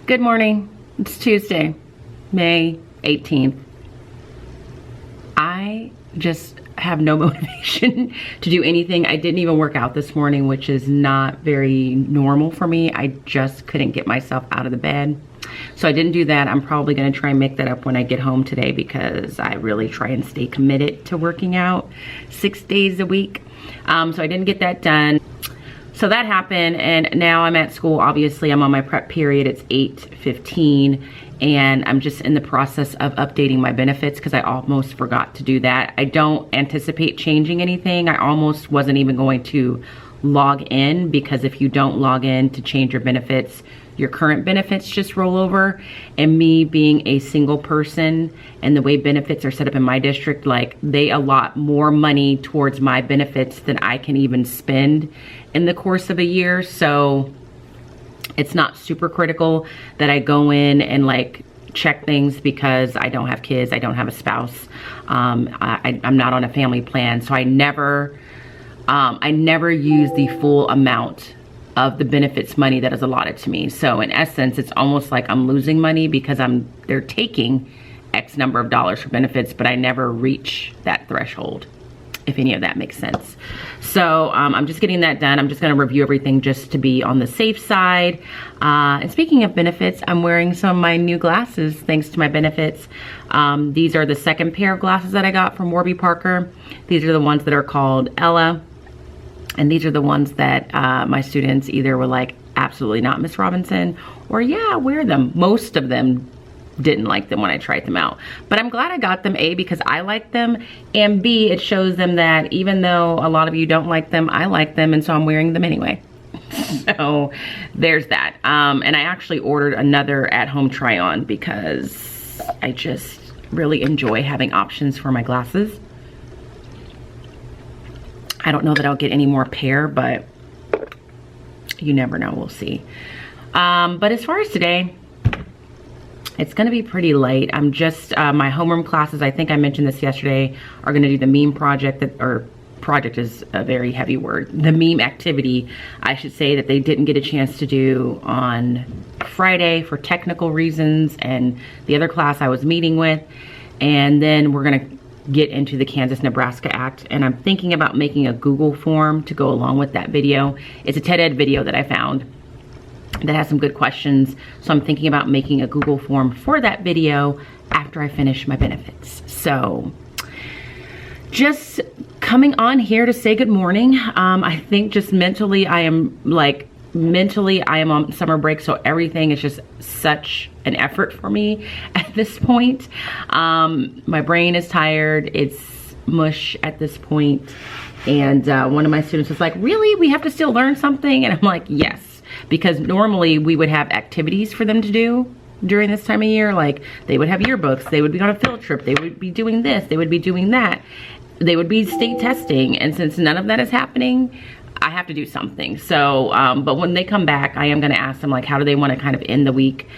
Good morning. It's Tuesday, May 18th. I just have no motivation to do anything. I didn't even work out this morning, which is not very normal for me. I just couldn't get myself out of the bed. So I didn't do that. I'm probably gonna try and make that up when I get home today because I really try and stay committed to working out 6 days a week. So I didn't get that done. So that happened, and now I'm at school. Obviously, I'm on my prep period. It's 8:15, and I'm just in the process of updating my benefits because I almost forgot to do that. I don't anticipate changing anything. I almost wasn't even going to log in because if you don't log in to change your benefits, your current benefits just roll over. And me being a single person and the way benefits are set up in my district, like they allot more money towards my benefits than I can even spend in the course of a year. So it's not super critical that I go in and like check things because I don't have kids, I don't have a spouse, I'm not on a family plan. So I never use the full amount of the benefits money that is allotted to me. So in essence, it's almost like I'm losing money because they're taking X number of dollars for benefits, but I never reach that threshold, if any of that makes sense. So I'm just getting that done. I'm just gonna review everything just to be on the safe side. And speaking of benefits, I'm wearing some of my new glasses thanks to my benefits. These are the second pair of glasses that I got from Warby Parker. These are the ones that are called Ella. And these are the ones that my students either were like, absolutely not, Miss Robinson, or yeah, wear them. Most of them didn't like them when I tried them out. But I'm glad I got them, A, because I like them, and B, it shows them that even though a lot of you don't like them, I like them, and so I'm wearing them anyway. So there's that. And I actually ordered another at-home try-on because I just really enjoy having options for my glasses. I don't know that I'll get any more pair, but you never know, we'll see. But as far as today, it's gonna be pretty light. I'm just, my homeroom classes, I think I mentioned this yesterday, are gonna do the meme project, project is a very heavy word. The meme activity, I should say, that they didn't get a chance to do on Friday for technical reasons, and the other class I was meeting with. And then we're gonna get into the Kansas-Nebraska Act, and I'm thinking about making a Google form to go along with that video. It's a TED Ed video that I found that has some good questions, so I'm thinking about making a Google form for that video after I finish my benefits. So just coming on here to say good morning. I think just mentally I am on summer break, so everything is just such an effort for me at this point. My brain is tired, it's mush at this point. And one of my students was like, really, we have to still learn something? And I'm like, yes, because normally we would have activities for them to do during this time of year. Like they would have yearbooks, they would be on a field trip, they would be doing this, they would be doing that, they would be state testing. And since none of that is happening, I have to do something. So, but when they come back, I am gonna ask them, like, how do they wanna kind of end the week?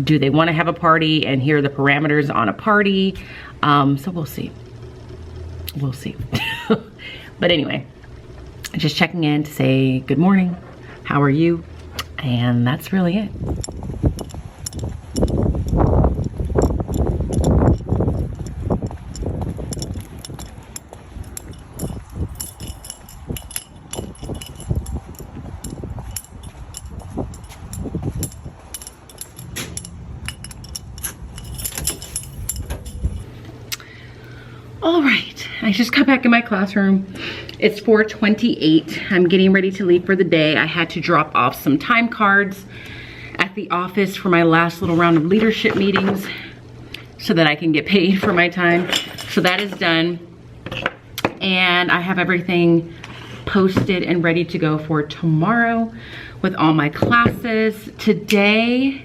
Do they wanna have a party? And here are the parameters on a party. So we'll see. We'll see. But anyway, just checking in to say good morning. How are you? And that's really it. All right, I just got back in my classroom. It's 4:28. I'm getting ready to leave for the day. I had to drop off some time cards at the office for my last little round of leadership meetings so that I can get paid for my time. So that is done. And I have everything posted and ready to go for tomorrow with all my classes. Today,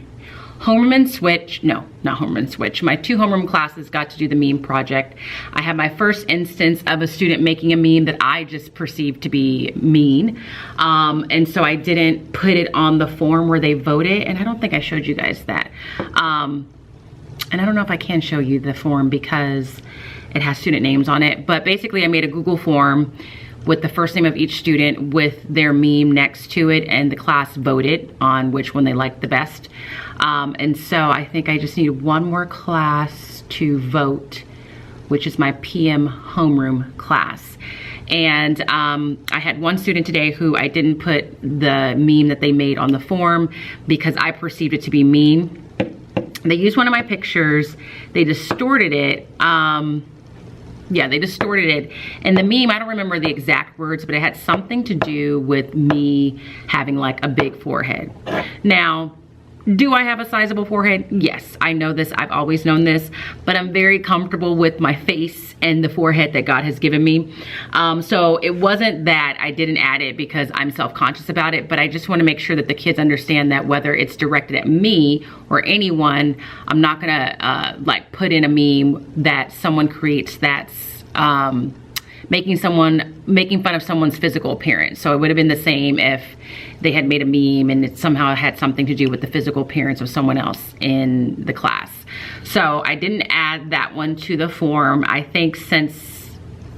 homeroom and switch, no, not homeroom and switch. My two homeroom classes got to do the meme project. I had my first instance of a student making a meme that I just perceived to be mean. And so I didn't put it on the form where they voted. And I don't think I showed you guys that. And I don't know if I can show you the form because it has student names on it. But basically I made a Google form with the first name of each student with their meme next to it, and the class voted on which one they liked the best. And so I think I just need one more class to vote, which is my PM homeroom class. And I had one student today who I didn't put the meme that they made on the form because I perceived it to be mean. They used one of my pictures, they distorted it. Yeah, they distorted it. And the meme, I don't remember the exact words, but it had something to do with me having like a big forehead. Now, do I have a sizable forehead? Yes, I know this, I've always known this, but I'm very comfortable with my face and the forehead that God has given me. So it wasn't that I didn't add it because I'm self-conscious about it, but I just want to make sure that the kids understand that whether it's directed at me or anyone, I'm not gonna like put in a meme that someone creates that's making fun of someone's physical appearance. So it would have been the same if they had made a meme and it somehow had something to do with the physical appearance of someone else in the class. So I didn't add that one to the form. I think since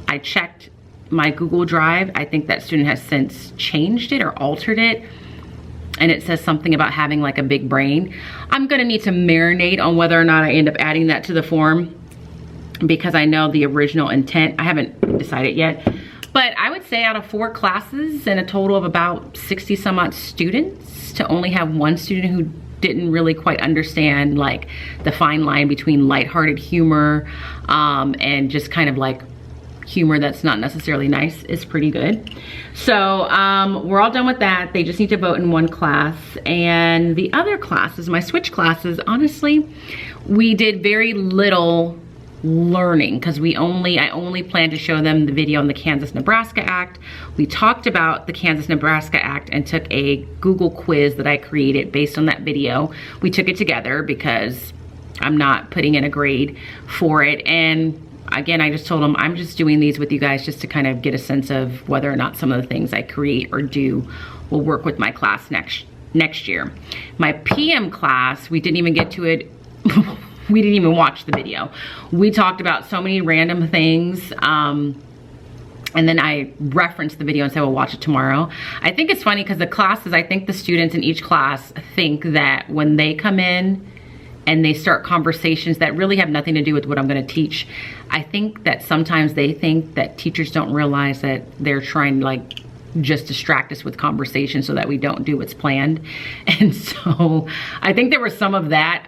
I checked my Google Drive, I think that student has since changed it or altered it. And it says something about having like a big brain. I'm gonna need to marinate on whether or not I end up adding that to the form, because I know the original intent, I haven't decided yet. But I would say out of 4 classes and a total of about 60 some odd students, to only have one student who didn't really quite understand like the fine line between lighthearted humor and just kind of like humor that's not necessarily nice is pretty good. So we're all done with that. They just need to vote in one class. And the other classes, my switch classes, honestly, we did very little learning because I only plan to show them the video on the Kansas-Nebraska Act. We talked about the Kansas-Nebraska Act and took a Google quiz that I created based on that video. We took it together because I'm not putting in a grade for it. And again, I just told them I'm just doing these with you guys just to kind of get a sense of whether or not some of the things I create or do will work with my class next year. My PM class, we didn't even get to it. We didn't even watch the video. We talked about so many random things. And then I referenced the video and said, we'll watch it tomorrow. I think it's funny because the classes, I think the students in each class think that when they come in and they start conversations that really have nothing to do with what I'm gonna teach, I think that sometimes they think that teachers don't realize that they're trying to like just distract us with conversation so that we don't do what's planned. And so I think there was some of that.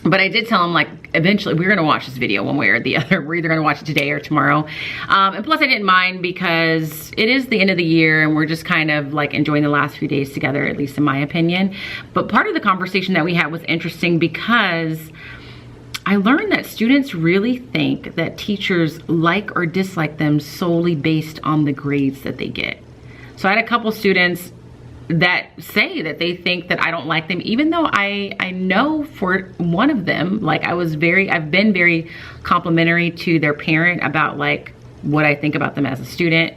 But I did tell them, like, eventually we're gonna watch this video one way or the other. We're either gonna watch it today or tomorrow. And plus I didn't mind because it is the end of the year and we're just kind of like enjoying the last few days together, at least in my opinion. But part of the conversation that we had was interesting because I learned that students really think that teachers like or dislike them solely based on the grades that they get. So I had a couple students that say that they think that I don't like them, even though I know for one of them, like I've been very complimentary to their parent about like what I think about them as a student.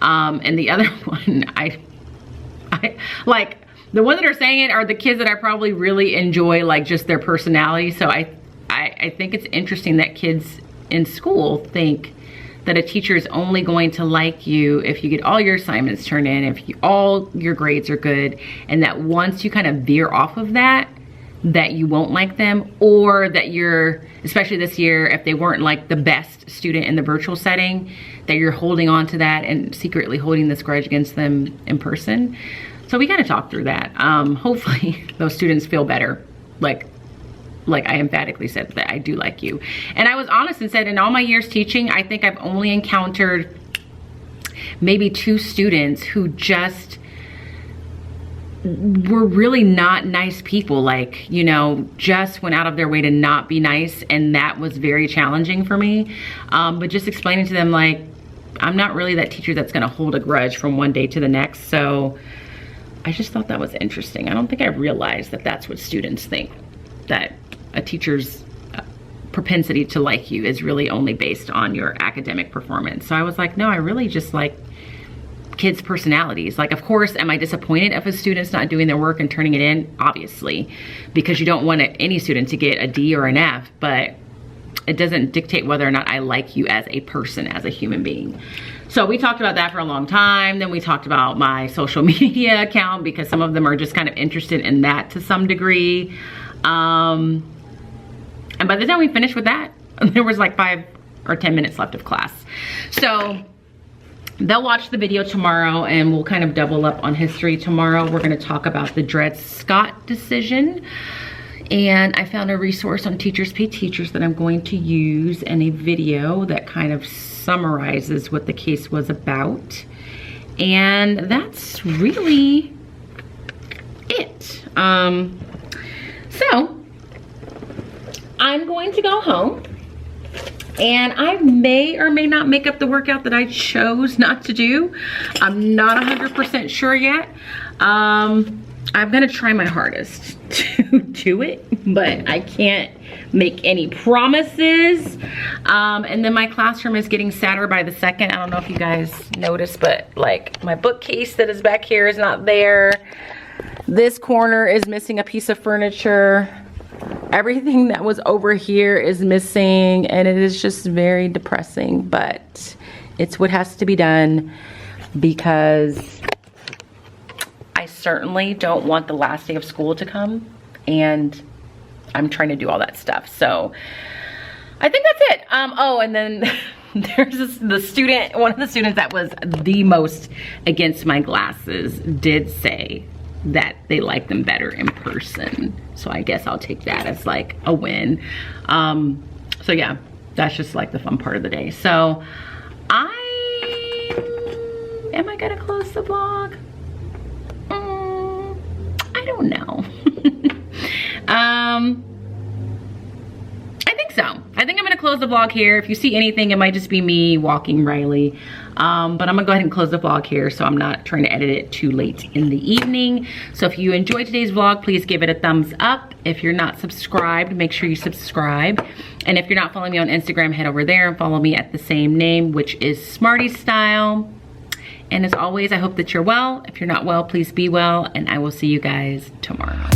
And the other one, I like the ones that are saying it are the kids that I probably really enjoy, like just their personality. So I think it's interesting that kids in school think that a teacher is only going to like you if you get all your assignments turned in, if all your grades are good, and that once you kind of veer off of that, that you won't like them, or that you're, especially this year, if they weren't like the best student in the virtual setting, that you're holding on to that and secretly holding this grudge against them in person. So we kind of talked through that. Hopefully those students feel better. Like I emphatically said that I do like you. And I was honest and said in all my years teaching, I think I've only encountered maybe 2 students who just were really not nice people. Like, you know, just went out of their way to not be nice. And that was very challenging for me. But just explaining to them, like, I'm not really that teacher that's gonna hold a grudge from one day to the next. So I just thought that was interesting. I don't think I realized that that's what students think, that a teacher's propensity to like you is really only based on your academic performance. So I was like, no, I really just like kids' personalities. Like, of course, am I disappointed if a student's not doing their work and turning it in? Obviously, because you don't want any student to get a D or an F, but it doesn't dictate whether or not I like you as a person, as a human being. So we talked about that for a long time. Then we talked about my social media account, because some of them are just kind of interested in that to some degree. And by the time we finished with that, there was like 5 or 10 minutes left of class. So they'll watch the video tomorrow, and we'll kind of double up on history tomorrow. We're gonna talk about the Dred Scott decision. And I found a resource on Teachers Pay Teachers that I'm going to use in a video that kind of summarizes what the case was about. And that's really it. So I'm going to go home, and I may or may not make up the workout that I chose not to do. I'm not 100% sure yet. I'm gonna try my hardest to do it, but I can't make any promises. And then my classroom is getting sadder by the second. I don't know if you guys noticed, but like my bookcase that is back here is not there. This corner is missing a piece of furniture. Everything that was over here is missing, and it is just very depressing, but it's what has to be done, because I certainly don't want the last day of school to come, and I'm trying to do all that stuff. So I think that's it. Oh, and then there's the student, one of the students that was the most against my glasses did say that they like them better in person. So I guess I'll take that as like a win. So yeah, that's just like the fun part of the day. So am I gonna close the vlog? I don't know. I think so. I think I'm gonna close the vlog here. If you see anything, it might just be me walking Riley. But I'm gonna go ahead and close the vlog here, so I'm not trying to edit it too late in the evening. So if you enjoyed today's vlog, please give it a thumbs up. If you're not subscribed, make sure you subscribe. And if you're not following me on Instagram, head over there and follow me at the same name, which is Smarty Style. And as always, I hope that you're well. If you're not well, please be well, and I will see you guys tomorrow.